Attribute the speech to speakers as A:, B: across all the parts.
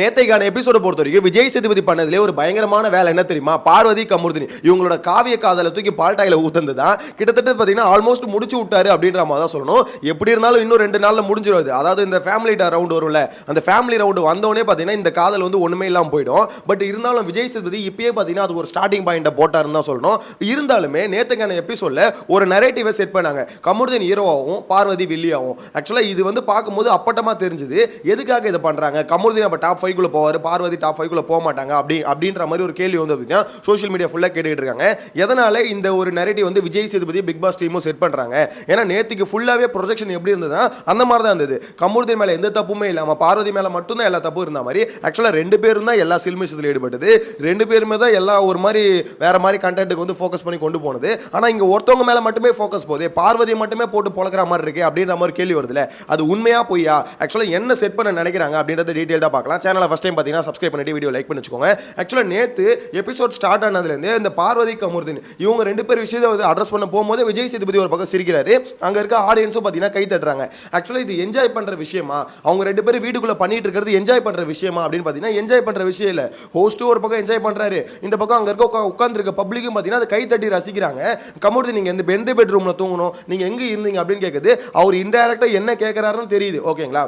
A: நேத்தைக்கான எபிசோட பொறுத்த வரைக்கும் விஜய் சேதுபதி பண்ணதுல ஒரு பயங்கரமான வேலை என்ன தெரியுமா? பார்வதி கமுர்தினி இவங்களோட காவிய காதலை தூக்கி பால்டாயில ஊத்துனது தான் கிட்டத்தட்ட பார்த்தீங்கன்னா ஆல்மோஸ்ட் முடிச்சு விட்டாரு அப்படின்ற மாதிரி தான் சொல்லணும். எப்படி இருந்தாலும் இன்னும் 2 நாள்ல முடிஞ்சிருது. அதாவது இந்த ஃபேமிலி ரவுண்ட் வரும்ல, அந்த ஃபேமிலி ரவுண்ட் வந்தோடனே பார்த்தீங்கன்னா இந்த காதல் வந்து ஒண்ணுமே இல்லாமல் போயிடும். பட் இருந்தாலும் விஜய் சேதுபதி இப்பயே பார்த்தீங்கன்னா அது ஒரு ஸ்டார்டிங் பாயிண்ட்டை போட்டாருன்னு தான் சொல்லணும். இருந்தாலுமே நேற்றுக்கான எபிசோட்ல ஒரு நரேட்டிவை செட் பண்ணாங்க. கமுர்தினி ஹீரோவாகவும் பார்வதி வில்லியாகவும். ஆக்சுவலாக இது வந்து பார்க்கும்போது அப்பட்டமாக தெரிஞ்சுது எதுக்காக இதை பண்றாங்க. கமுர்தினி அப்போ டாப் 5 போவார், பார்வதி டாப் 5 போக மாட்டாங்க அப்படின்ற மாதிரி ஒரு கேள்வி வந்து அப்படின்னா சோஷியல் மீடியா ஃபுல்லாக கேட்டுட்டு இருக்காங்க. எதனால இந்த ஒரு நரேட்டிவ் வந்து விஜய் சேதுபதி பிக் பாஸ் டீமும் செட் பண்றாங்க. ஏன்னா நேற்றுக்கு ஃபுல்லாவே ப்ரொஜெக்ஷன் எப்படி இருந்ததுன்னா அந்த மாதிரி தான் இருந்தது. கமுர்தினி மேல எந்த தப்புமே இல்லாம பார்வதி மேல மட்டும் தான் எல்லா தப்பும் இருந்த மாதிரி. ஆக்சுவலா 2 பேரும் தான் எல்லா சில்மிஷத்தில் ஈடுபட்டது. 2 பேருமே தான் எல்லா ஒரு மாதிரி வேற மாதிரி கண்டென்ட்டுக்கு வந்து ஃபோக்கஸ் பண்ணி கொண்டு போனது. ஆனா இங்க ஒருத்தவங்க மேல மட்டுமே ஃபோக்கஸ் போகுது, பார்வதியை மட்டுமே போட்டு பொழக்கிற மாதிரி இருக்கு அப்படின்ற மாதிரி கேள்வி வருதுல. அது உண்மையா பொய்யா? ஆக்சுவலா என்ன செட் பண்ண நினைக்கிறாங்க அப்படின்றத டீடைல்டா பார்க்கலாம். சேனலை ஃபர்ஸ்ட் டைம் பார்த்தீங்கன்னா சப்ஸ்கிரைப் பண்ணிட்டு வீடியோ லைக் பண்ணி வச்சுக்கோங்க. ஆக்சுவலாக நேற்று எபிசோட் ஸ்டார்ட் ஆனதுலேருந்து இந்த பார்வதி கமுர்தினி இவங்க 2 பேர் விஷயத்தை வந்து அட்ரஸ் பண்ண போகும்போது விஜய் சேதுபதி ஒரு பக்கம் சிரிக்கிறாரு, அங்கே இருக்க ஆடியன்ஸும் பார்த்தீங்கன்னா கை தட்டுறாங்க. ஆக்சுவலாக இது என்ஜாய் பண்ணுற விஷயமா? அவங்க 2 பேரும் வீட்டுக்குள்ளே பண்ணிட்டு இருக்கிறது என்ஜாய் பண்ணுற விஷயமா அப்படின்னு பார்த்தீங்கன்னா என்ஜாய் பண்ணுற விஷயம் இல்லை. ஹோஸ்ட்டும் ஒரு பக்கம் என்ஜாய் பண்ணுறாரு, இந்த பக்கம் அங்கே இருக்க உட்காந்துருக்க பப்ளிக்கும் பார்த்தீங்கன்னா அதை கை தட்டி ரசிக்கிறாங்க. கமுர்தினி நீங்கள் எந்த பெட்ரூமில் தூங்கணும், நீங்கள் எங்கே இருந்தீங்க அப்படின்னு கேட்குது. அவர் இன்டைரக்டாக என்ன கேட்குறாருன்னு தெரியுது. ஓகேங்களா?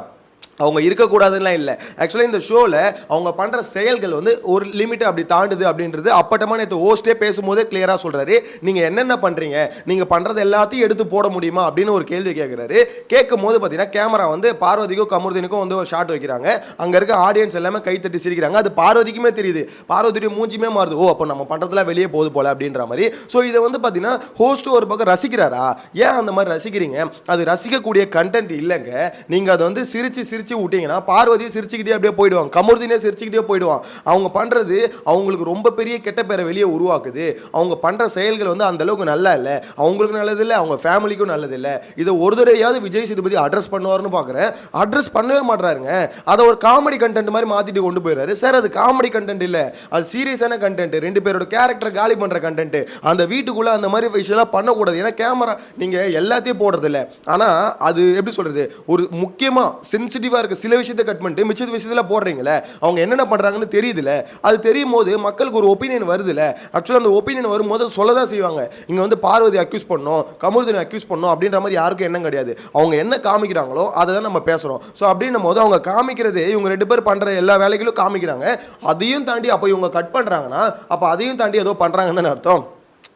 A: அவங்க இருக்கக்கூடாதுலாம் இல்லை. ஆக்சுவலாக இந்த ஷோவில் அவங்க பண்ணுற செயல்கள் வந்து ஒரு லிமிட்டை அப்படி தாண்டுது அப்படின்றது அப்பட்டமான நேற்று ஹோஸ்டே பேசும்போதே கிளியராக சொல்கிறாரு. நீங்கள் என்னென்ன பண்ணுறீங்க, நீங்கள் பண்ணுறது எல்லாத்தையும் எடுத்து போட முடியுமா அப்படின்னு ஒரு கேள்வி கேட்குறாரு. கேட்கும் போது பார்த்தீங்கன்னா கேமரா வந்து பார்வதிக்கும் கமுர்தினிக்கும் வந்து ஒரு ஷாட் வைக்கிறாங்க. அங்கே இருக்க ஆடியன்ஸ் எல்லாமே கைத்தட்டி சிரிக்கிறாங்க. அது பார்வதிக்குமே தெரியுது, பார்வதியுடைய மூஞ்சியுமே மாறுது. ஓ, அப்போ நம்ம பண்ணுறதுலாம் வெளியே போகுது போல அப்படின்ற மாதிரி. ஸோ இதை வந்து பார்த்தீங்கன்னா ஹோஸ்ட் ஒரு பக்கம் ரசிக்கிறாரா? ஏன் அந்த மாதிரி ரசிக்கிறீங்க? அது ரசிக்கக்கூடிய கண்டென்ட் இல்லைங்க. நீங்கள் அதை வந்து சிரிச்சு விட்டீங்கன்னா பார்வதியை சிரிச்சுக்கிட்டே அப்படியே போயிடுவாங்க, கமுர்தினியை சிரிச்சுக்கிட்டே போயிடுவாங்க. அவங்க பண்றது அவங்களுக்கு ரொம்ப பெரிய கெட்ட பேரை வெளியே உருவாக்குது. அவங்க பண்ற செயல்கள் வந்து அந்த அளவுக்கு நல்லா இல்லை, அவங்களுக்கு நல்லது இல்லை, அவங்க ஃபேமிலிக்கும் நல்லது இல்லை. இதை ஒரு தடவையாவது விஜய் சேதுபதி அட்ரஸ் பண்ணுவார்னு பார்க்குறேன். அட்ரஸ் பண்ணவே மாட்டாருங்க. அதை ஒரு காமெடி கண்டென்ட் மாதிரி மாத்திட்டு கொண்டு போயிடுறாரு. சார் அது காமெடி கண்டென்ட் இல்லை, அது சீரியஸான கண்டென்ட். 2 பேரோட கேரக்டர் காலி பண்ற கண்டென்ட். அந்த வீட்டுக்குள்ள அந்த மாதிரி விஷயம்லாம் பண்ணக்கூடாது. ஏன்னா கேமரா நீங்க எல்லாத்தையும் போடுறது இல்லை. ஆனா அது எப்படி சொல்றது, ஒரு முக்கியமா சென்சிட்டிவ் சில விஷயத்தை கட் பண்ணிட்டு மிச்ச விஷயத்துல போடுறீங்களே, அவங்க என்னென்ன பண்றாங்கன்னு தெரியுதுல. அது தெரியும் போது மக்களுக்கு ஒரு ஒப்பீனியன் வருதுல. ஆக்சுவலா அந்த ஒப்பீனியன் வரும்போது சொல்லதான் செய்வாங்க. இங்க வந்து பார்வதி அக்யூஸ் பண்ணோம், கமுர்தினி அக்யூஸ் பண்ணோம் அப்படின்ற மாதிரி யாருக்கும் எண்ணம் கிடையாது. அவங்க என்ன காமிக்கிறாங்களோ அதை தான் நம்ம பேசுறோம். ஸோ அப்படின்னும் போது அவங்க காமிக்கிறதே இவங்க 2 பேர் பண்ற எல்லா வேலைகளும் காமிக்கிறாங்க. அதையும் தாண்டி அப்போ இவங்க கட் பண்றாங்கன்னா அப்போ அதையும் தாண்டி ஏதோ பண்றாங்கன்னு அர்த்தம்.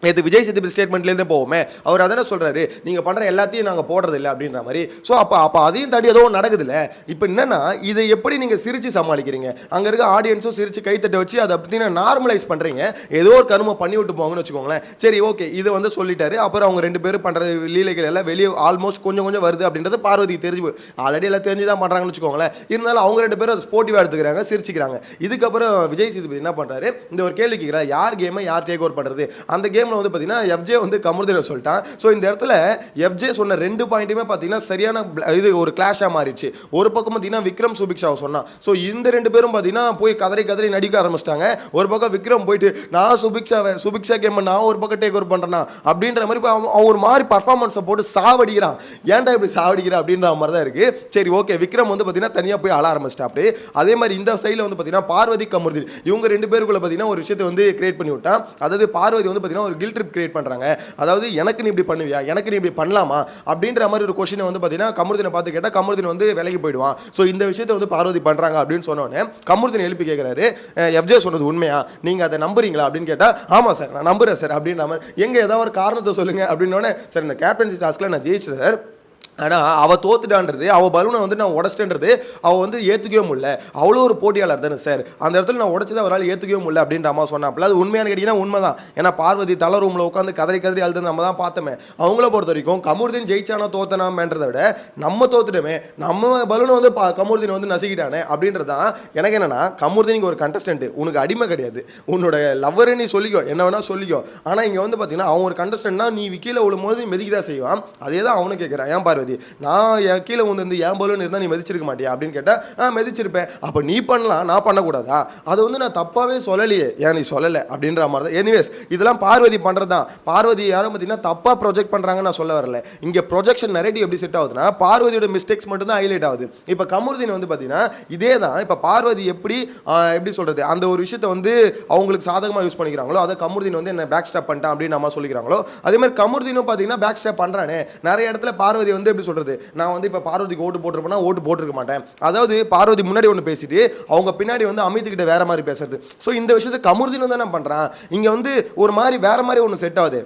A: இது விஜய் சேதுபதி ஸ்டேட்மெண்ட்லேருந்தே போவோமே, அவர் அதானே சொல்றாரு, நீங்க பண்ற எல்லாத்தையும் நாங்கள் போடுறது இல்லை அப்படின்ற மாதிரி. ஸோ அப்போ அதையும் தாண்டி ஏதோ நடக்குதுல்ல. இப்போ என்னன்னா இதை எப்படி நீங்க சிரிச்சு சமாளிக்கிறீங்க? அங்க இருக்க ஆடியன்ஸும் சிரிச்சு கைத்தட்ட வச்சு அதை பார்த்தீங்கன்னா நார்மலைஸ் பண்றீங்க. ஏதோ ஒரு கருமம் பண்ணி விட்டு போங்கன்னு வச்சுக்கோங்களேன். சரி, ஓகே, இதை வந்து சொல்லிட்டாரு. அப்புறம் அவங்க 2 பேரும் பண்ற லீலைகள் எல்லாம் வெளியே ஆல்மோஸ்ட் கொஞ்சம் வருது அப்படின்றது பார்வதிக்கு தெரிஞ்சு, ஆல்ரெடி எல்லாம் தெரிஞ்சு தான் பண்றாங்கன்னு வச்சுக்கோங்களேன். இருந்தாலும் அவங்க 2 பேரும் ஸ்போர்ட்டிவா எடுத்துக்கிறாங்க, சிரிச்சுக்கிறாங்க. இதுக்கப்புறம் விஜய் சேதுபதி என்ன பண்றாரு, இந்த ஒரு கேள்வி கேட்கிறார், யார் கேமை யார் டேக் ஓவர் பண்றது? அந்த கேம் வந்து பாத்தீங்கன்னா எஃப்ஜே வந்து கமுர்தினியை சொல்லிட்டான். சோ இந்த இடத்துல எஃப்ஜே சொன்ன 2 பாயிண்ட்டுமே பாத்தீங்கன்னா சரியான இது ஒரு கிளாஷா மாறிச்சு. ஒரு பக்கம் பாத்தீங்கன்னா விக்ரம் சுபிக்ஷாவை சொன்னான். சோ இந்த 2 பேரும் பாத்தீங்கன்னா போய் கதறி நடிக்க ஆரம்பிச்சிட்டாங்க. ஒரு பக்கம் விக்ரம் போயிட்டு நான் சுபிக்ஷா கேம் நான் ஒரு பக்கம் டேக் ஓவர் பண்றேனா அப்படின்ற மாதிரி அவன் ஒரு மாதிரி பர்ஃபார்மன்ஸை போட்டு சாவடிக்கிறான். ஏன்டா இப்படி சாவடிக்கிறான் அப்படின்ற மாதிரி தான் இருக்கு. சரி, ஓகே, விக்ரம் வந்து பாத்தீங்கன்னா தனியா போய் அழ ஆரம்பிச்சிட்டா. அப்படி அதே மாதிரி இந்த சைடுல வந்து பாத்தீங்கன்னா பார்வதி கமுர்தினி இவங்க 2 பேருக்குள்ள பாத்தீங்கன்னா ஒரு விஷயத்தை வந்து கிரியேட் பண்ணி விட்டான். அதாவது பார்வதி வந்து பாத்தீங்கன்னா ஒரு கில்ட் ட்ரிப் கிரியேட் பண்றாங்க. அதாவது எனக்கு நீ இப்படி பண்ணுவியா, எனக்கு நீ இப்படி பண்ணலாமா அப்படின்ற மாதிரி ஒரு क्वेश्चन வந்து பாத்தீங்கன்னா கமுர்தினை பார்த்து கேட்டா கமுர்தினி வந்து விலகி போய்டுவான். சோ இந்த விஷயத்தை வந்து பார்வதி பண்றாங்க அப்படின்னு சொன்னோனே கமுர்தினி எழுப்பி கேக்குறாரு, எஃப்ஜே சொன்னது உண்மையா, நீங்க அதை நம்புறீங்களா அப்படின்னு கேட்டா, ஆமா சார் நான் நம்புறேன் சார் அப்படின்ற மாதிரி. எங்க ஏதாவது ஒரு காரணத்தை சொல்லுங்க அப்படின்னோடனே, சார் இந்த கேப்டன்சி டாஸ்க்ல நான் ஜெயிச்சேன் சார், ஆனால் அவள் தோத்துட்டான்றது, அவள் பலூனை வந்து நான் உடச்சிட்டேன்றது அவள் வந்து ஏற்றுக்கவே முடியல. அவ்வளோ ஒரு போட்டியாளர் தானே சார், அந்த இடத்துல நான் உடச்சதை அவரால் ஏற்றுக்கவே முடியல அப்படின்ற அம்மா சொன்னாப்புல. அது உண்மையான கேட்டிங்கன்னா உண்மை தான். ஏன்னா பார்வதி தலை ரூமில் உட்காந்து கதறி அழுது நம்ம தான் பார்த்தோமே. அவங்கள பொறுத்த வரைக்கும் கமுர்தின் ஜெயிச்சானா தோத்தனாமன்றதை விட நம்ம தோத்துட்டோமே, நம்ம பலூனை வந்து கமுர்தின் வந்து நசுக்கிட்டானே அப்படின்றது தான் எனக்கு. என்னன்னா கமுர்தினிக்கு ஒரு கண்டஸ்டன்ட், உனக்கு அடிமை கிடையாது, உன்னோட லவ்வரை நீ சொல்லிக்கோ, என்ன வேணா சொல்லிக்கோ. ஆனால் இங்கே வந்து பார்த்தீங்கன்னா அவன் ஒரு கண்டஸ்டன்ட்னா நீ கீழே விழும்போது மெதிக்க தான் செய்வான். அதே தான் அவனு கேட்குறான். ஏன் பார்வதி பார்வதி. நான் என் கீழே வந்து என் பலூன் இருந்தால் நீ மிதிச்சிருக்க மாட்டியா அப்படின்னு கேட்டால் நான் மிதிச்சிருப்பேன். அப்போ நீ பண்ணலாம், நான் பண்ணக்கூடாதா? அதை வந்து நான் தப்பாகவே சொல்லலையே, ஏன் நீ சொல்லலை அப்படின்ற மாதிரி தான். எனிவேஸ் இதெல்லாம் பார்வதி பண்ணுறது தான். பார்வதி யாரும் பார்த்தீங்கன்னா தப்பாக ப்ரொஜெக்ட் பண்ணுறாங்கன்னு நான் சொல்ல வரல. இங்கே ப்ரொஜெக்ஷன் நரேட்டிவ் எப்படி செட் ஆகுதுன்னா பார்வதியோட மிஸ்டேக்ஸ் மட்டும் தான் ஹைலைட் ஆகுது. இப்போ கமருதீன் வந்து பார்த்தீங்கன்னா இதே தான். இப்போ பார்வதி எப்படி சொல்கிறது, அந்த ஒரு விஷயத்தை வந்து அவங்களுக்கு சாதகமாக யூஸ் பண்ணிக்கிறாங்களோ அதை கமருதீன் வந்து என்ன பேக் ஸ்டாப் பண்ணிட்டான் அப்படின்னு நம்ம சொல்லிக்கிறாங்களோ, அதே மாதிரி கமருதீனும் பார்த்தீங்கன்னா பேக் ஸ்டாப் பண்ணுறானே. நிறைய இடத்துல பார்வதி வந்து எப்படி சொல்கிறது, நான் வந்து இப்போ பார்வதிக்கு ஓட்டு போட்டிருப்பேன்னா ஓட்டு போட்டிருக்க மாட்டேன். அதாவது பார்வதி முன்னாடி ஒன்று பேசிட்டு அவங்க பின்னாடி வந்து அமித்துக்கிட்ட வேற மாதிரி பேசுறது. ஸோ இந்த விஷயத்தை கமருதீனும் தானே பண்ணுறான். இங்கே வந்து ஒரு மாதிரி வேற மாதிரி ஒன்று செட் ஆகுது.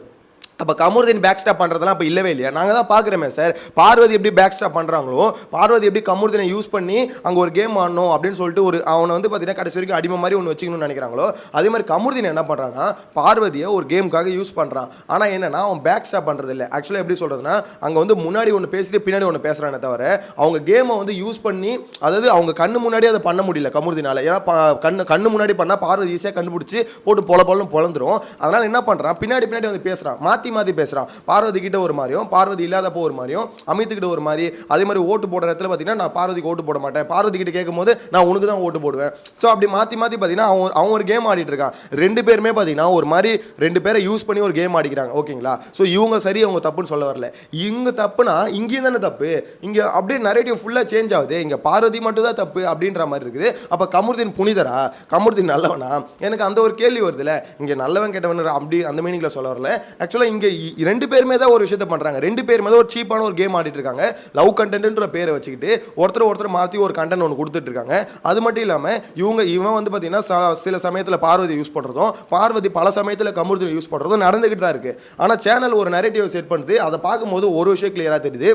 A: அப்போ கமருதீன் பேக் ஸ்டாப் பண்ணுறதுலாம் இப்போ இல்லவே இல்லையா? நாங்கள் தான் பார்க்குறோமே சார், பார்வதி எப்படி பேக் ஸ்டாப் பண்ணுறாங்களோ, பார்வதி எப்படி கமருதீனை யூஸ் பண்ணி அங்கே ஒரு கேம் ஆடணும் அப்படின்னு சொல்லிட்டு ஒரு அவனை வந்து பார்த்தீங்கன்னா கடைசி வரைக்கும் அடிமை மாதிரி ஒன்று வச்சுக்கணும்னு நினைக்கிறாங்களோ, அதே மாதிரி கமருதீன் என்ன பண்ணுறான்னா பார்வதியை ஒரு கேமுக்காக யூஸ் பண்ணுறான். ஆனால் என்னன்னா அவன் பேக் ஸ்டாப் பண்ணுறது இல்லை. ஆக்சுவலாக எப்படி சொல்கிறதுனா, அங்கே வந்து முன்னாடி ஒன்று பேசிட்டு பின்னாடி ஒன்று பேசுகிறானே தவிர அவங்க கேமை வந்து யூஸ் பண்ணி, அதாவது அவங்க கண்ணு முன்னாடி அதை பண்ண முடியல கமருதீனால. ஏன்னா கண்ணு முன்னாடி பண்ணால் பார்வதி ஈஸியாக கண்டுபிடிச்சி போட்டு பொலந்துரும். அதனால் என்ன பண்ணுறான், பின்னாடி வந்து பேசுகிறான், மாற்றி பேசுறான். பார்வதி கிட்ட ஒரு மாதிரியும், பார்வதி இல்லாதப்போ ஒரு மாதிரியும், அமித் கிட்ட ஒரு மாதிரி. அதே மாதிரி ஓட்டு போடுற இடத்துல பார்த்தீங்கன்னா நான் பார்வதிக்கு ஓட்டு போட மாட்டேன், பார்வதி கிட்ட கேட்கும்போது நான் உனக்கு தான் ஓட்டு போடுவேன். ஸோ அப்படி மாற்றி பார்த்தீங்கன்னா அவன் ஒரு கேம் ஆடிட்டு இருக்கான். ரெண்டு பேருமே பார்த்தீங்கன்னா ஒரு மாதிரி ரெண்டு பேரை யூஸ் பண்ணி ஒரு கேம் ஆடிக்கிறாங்க. ஓகேங்களா? ஸோ இவங்க சரி அவங்க தப்புன்னு சொல்ல வரல. இவங்க தப்புனா இங்கேயும் தானே தப்பு. இங்கே அப்படியே நரேட்டிவ் ஃபுல்லாக சேஞ்ச் ஆகுது. இங்கே பார்வதி மட்டும் தான் தப்பு அப்படின்ற மாதிரி இருக்குது. அப்போ கமருதீன் புனிதரா, கமருதீன் நல்லவனா? எனக்கு அந்த ஒரு கேள்வி வருதுல்ல. இங்கே நல்லவன் கேட்டவன் அப்படி அந்த மீனிங்கில் சொல்ல வரல. ஆக்சுவலாக இங்கே ரெண்டு பேருமே தான் ஒரு விஷயத்தை பண்றாங்க. ரெண்டு பேருமே தான் ஒரு சீப்பான ஒரு கேம் ஆடிட்டு இருக்காங்க. லவ் கண்டென்ட்ன்ற பேரை வச்சுக்கிட்டு ஒருத்தர் மாற்றி ஒரு கண்டென்ட் ஒன்று கொடுத்துட்டு இருக்காங்க. அது மட்டும் இல்லாமல் இவன் வந்து பார்த்தீங்கன்னா சில சமயத்தில் பார்வதி யூஸ் பண்ணுறதும், பார்வதி பல சமயத்தில் கமருதீனை யூஸ் பண்ணுறதும் நடந்துக்கிட்டு தான் இருக்கு. ஆனால் சேனல் ஒரு நரேட்டிவ் செட் பண்ணுது. அதை பார்க்கும்போது ஒரு விஷயம் கிளியராக தெரியுது,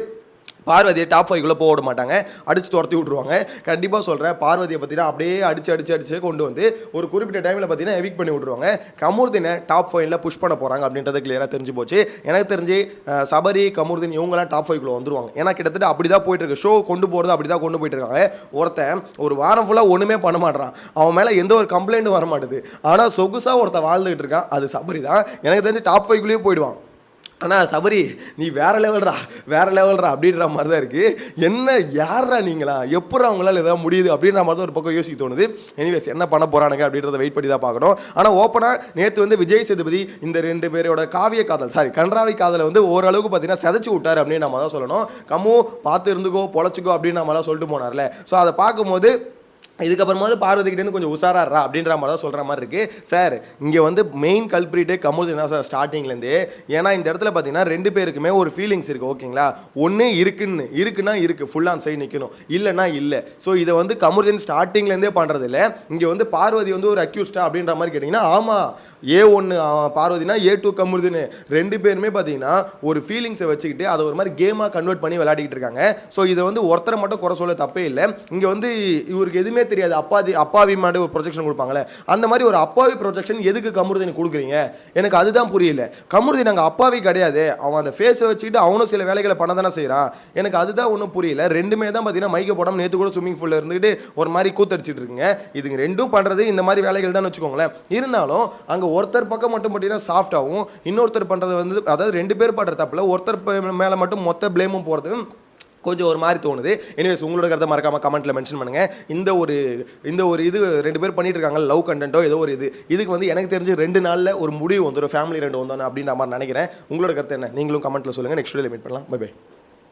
A: பார்வதியை டாப் 5 போக விட மாட்டாங்க, அடித்து துரத்தி விட்ருவாங்க. கண்டிப்பாக சொல்கிறேன், பார்வதியை பார்த்தீங்கன்னா அப்படியே அடிச்சு கொண்டு வந்து ஒரு குறிப்பிட்ட டைமில் பார்த்தீங்கன்னா எவிக் பண்ணி விட்ருவாங்க. கமருதீனை டாப் 5 புஷ் பண்ண போகிறாங்க அப்படின்றது கிளியராக தெரிஞ்சு போச்சு. எனக்கு தெரிஞ்சு சபரி, கமருதீன் இவங்களாம் டாப் 5 வந்துருவாங்க. ஏன்னா கிட்டத்தட்ட அப்படி தான் போயிட்டு இருக்கு. ஷோ கொண்டு போகிறது அப்படி தான் கொண்டு போயிட்டு இருக்காங்க. ஒருத்தன் ஒரு வாரம் ஃபுல்லாக ஒன்றுமே பண்ண மாட்டான், அவன் மேலே எந்த ஒரு கம்ப்ளைண்ட்டும் வர மாட்டுது. ஆனால் சொகுசாக ஒருத்தன் வாழ்ந்துகிட்டு இருக்கான், அது சபரி தான். எனக்கு தெரிஞ்சு டாப் 5 போயிடுவான். ஆனால் சபரி நீ வேறு லெவல்ரா அப்படின்ற மாதிரி தான் இருக்குது. என்ன யாரா நீங்களா, எப்படா அவங்களால எதாவது முடியுது அப்படின்ற மாதிரி தான் ஒரு பக்கம் யோசிக்க தோணுது. எனிவேஸ் என்ன பண்ண போகிறானுங்க அப்படின்றத வெயிட் பண்ணி தான் பார்க்கணும். ஆனால் ஓப்பனாக நேற்று வந்து விஜய் சேதுபதி இந்த ரெண்டு பேரோட கன்றாவி காதலை வந்து ஓரளவுக்கு பார்த்தீங்கன்னா செதைச்சு விட்டார் அப்படின்னு நம்ம தான் சொல்லணும். கம்மு பார்த்து இருந்துக்கோ பொழைச்சிக்கோ அப்படின்னு நம்ம தான் சொல்லிட்டு போனார்ல. ஸோ அதை பார்க்கும்போது இதுக்கப்புறமாவது பார்வதிக்கிட்டேருந்து கொஞ்சம் உஷாராடுறா அப்படின்ற மாதிரி தான் சொல்கிற மாதிரி இருக்குது. சார் இங்கே வந்து மெயின் கல்பிரிட்டே கமருதீன் தான் சார் ஸ்டார்டிங்லேருந்து. ஏன்னா இந்த இடத்துல பார்த்தீங்கன்னா ரெண்டு பேருக்குமே ஒரு ஃபீலிங்ஸ் இருக்குது. ஓகேங்களா? ஒன்று இருக்குன்னா இருக்குது, ஃபுல் ஆன் சைடு நிற்கணும், இல்லைன்னா இல்லை. ஸோ இதை வந்து கமருதீன் ஸ்டார்டிங்லேருந்தே பண்ணுறது இல்லை. இங்கே வந்து பார்வதி வந்து ஒரு அக்யூஸ்டா அப்படின்ற மாதிரி கேட்டிங்கன்னா ஆமாம், A1 பார்வதினா A2 கமருதீன் ரெண்டு பேருமே பார்த்தீங்கன்னா ஒரு ஃபீலிங்ஸை வச்சுக்கிட்டு அதை ஒரு மாதிரி கேமாக கன்வெர்ட் பண்ணி விளையாடிக்கிட்டு இருக்காங்க. ஸோ இதை வந்து ஒருத்தரை மட்டும் குறை சொல்ல தப்பே இல்லை. இங்கே வந்து இவருக்கு எதுவுமே தெரியாது, அப்பாவி மாதிரி ஒரு ப்ரொஜெக்ஷன் கொடுப்பாங்களே, அந்த மாதிரி ஒரு அப்பாவி ப்ரொஜெக்ஷன் எதுக்கு கமருதீன் கொடுக்குறீங்க? எனக்கு அதுதான் புரியல. கமருதீன் நாங்கள் அப்பாவி கிடையாது, அவன் அந்த ஃபேஸை வச்சுக்கிட்டு அவனும் சில வேலைகளை பண்ண தானே செய்கிறான். எனக்கு அதுதான் ஒன்றும் புரியல. ரெண்டுமே தான் பார்த்தீங்கன்னா மைக்க போடாமல் நேற்று கூட ஸ்விம்மிங் பூலில் இருந்துக்கிட்டு ஒரு மாதிரி கூத்தடிச்சிட்டு இருக்குங்க. இதுங்க ரெண்டும் பண்ணுறது இந்த மாதிரி வேலைகள் தான் வச்சுக்கோங்களேன். இருந்தாலும் அங்கே ஒருத்தர் பக்கம் மட்டும் பார்த்தீங்கன்னா சாஃப்டாகவும், இன்னொருத்தர் பண்ணுறது வந்து அதாவது ரெண்டு பேர் பண்ணுற தப்பில் ஒருத்தர் மேலே மட்டும் மொத்த பிளேமும் போகிறது கொஞ்சம் ஒரு மாதிரி தோணுது. எனிவேஸ் உங்களோட கருத்தை மறக்காமல் கமெண்ட்டில் மென்ஷன் பண்ணுங்கள். இந்த ஒரு இது ரெண்டு பேர் பண்ணிட்டு இருக்காங்க, லவ் கண்டென்ட்டோ ஏதோ ஒரு இதுக்கு வந்து எனக்கு தெரிஞ்சு 2 நாளில் ஒரு முடிவு வந்துடும், ஃபேமிலி 2 வந்தோன்னு அப்படின்ற மாதிரி நினைக்கிறேன். உங்களோட கருத்து என்ன? நீங்களும் கமெண்ட்டில் சொல்லுங்கள். நெக்ஸ்ட் வீடியோவில் மீட் பண்ணலாம். Bye by.